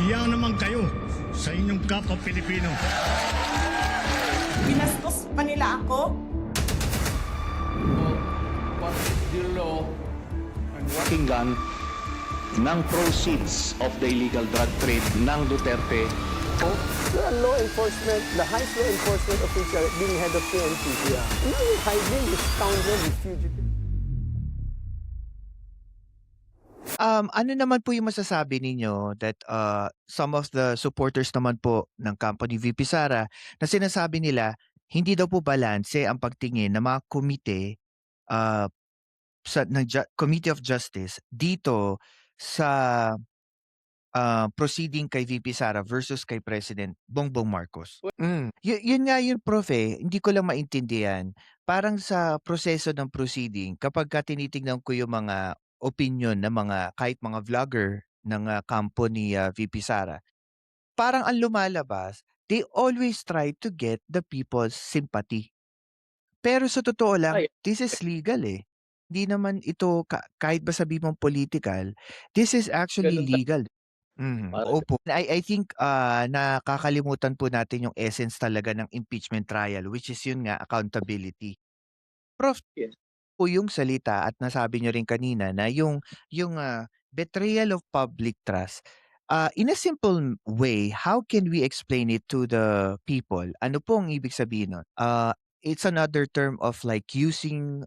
Hiya naman kayo sa inyong kapwa Pilipino. Binastos pa nila ako. What is the law and what Pakinggan ng proceeds of the illegal drug trade ng Duterte. The law enforcement, the highest law enforcement official being head of PNP. Yeah. Now you're hiding this scoundrel, this fugitive. Ano naman po yung masasabi ninyo that some of the supporters naman po ng kampo ni VP Sara na sinasabi nila hindi daw po balanse ang pagtingin ng mga komite Committee of Justice dito sa proceeding kay VP Sara versus kay President Bongbong Marcos. Yun nga yun, Prof. Hindi ko lang maintindihan. Parang sa proseso ng proceeding, kapag tinitingnan ko yung mga opinion ng kahit mga vlogger ng kampo ni VP Sara, parang ang lumalabas, they always try to get the people's sympathy. Pero sa totoo lang, this is legal eh. Hindi naman ito, kahit ba sabi mong political, this is actually legal. Opo. I think nakakalimutan po natin yung essence talaga ng impeachment trial, which is yun nga, accountability. Prof, Yes. po yung salita at nasabi nyo rin kanina na yung betrayal of public trust, in a simple way, how can we explain it to the people? Ano po ang ibig sabihin nun? It's another term of like using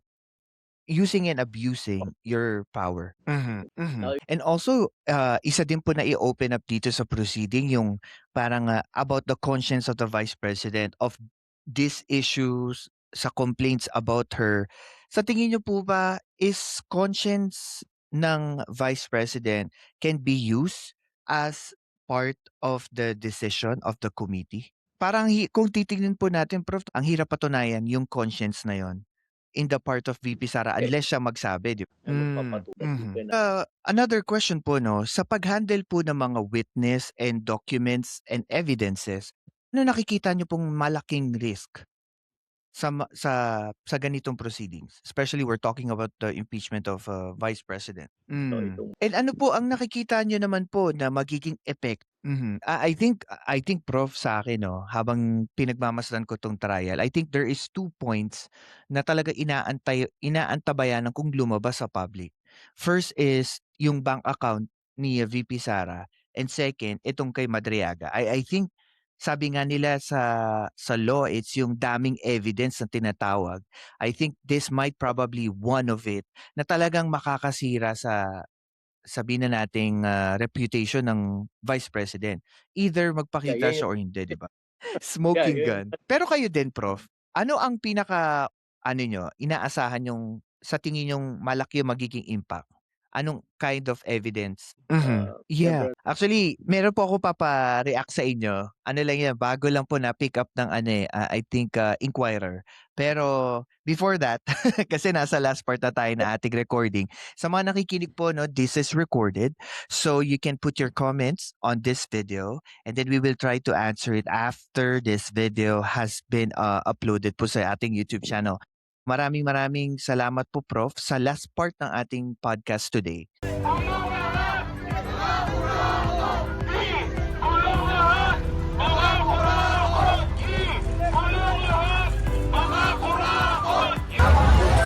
and abusing your power. And also, isa din po na i-open up dito sa proceeding yung parang about the conscience of the Vice President of these issues sa complaints about her. Sa tingin niyo po ba, is conscience ng Vice President can be used as part of the decision of the committee? Parang kung titingnan po natin, Prof, ang hirap patunayan yung conscience na yon in the part of VP Sara unless siya magsabi. Di ba? Another question po, no, sa pag-handle po ng mga witness and documents and evidences, ano nakikita niyo pong malaking risk sa ganitong proceedings? Especially we're talking about the impeachment of Vice President. And ano po ang nakikita niyo naman po na magiging effect? I think Prof, sa akin, no, habang pinagmamasdan ko tong trial, I think there is 2 points na talaga inaantabayan ng kung lumabas sa public. First is yung bank account ni VP Sara, and second itong kay Madriaga. I think sabi nga nila sa law, it's yung daming evidence na tinatawag. I think this might probably one of it na talagang makakasira sa sabihin na nating reputation ng Vice President. Either magpakita siya or hindi, di ba? Smoking gun. Pero kayo din, Prof, ano ang inaasahan yung sa tingin yung malaki yung magiging impact? Anong kind of evidence? Yeah. Actually, meron po ako papa-react sa inyo. Ano lang yan, bago lang po na pick up ng I think Inquirer. Pero before that, kasi nasa last part na tayo na ating recording. Sa mga nakikinig po, no, this is recorded. So you can put your comments on this video and then we will try to answer it after this video has been uploaded po sa ating YouTube channel. Maraming salamat po, Prof, sa last part ng ating podcast today.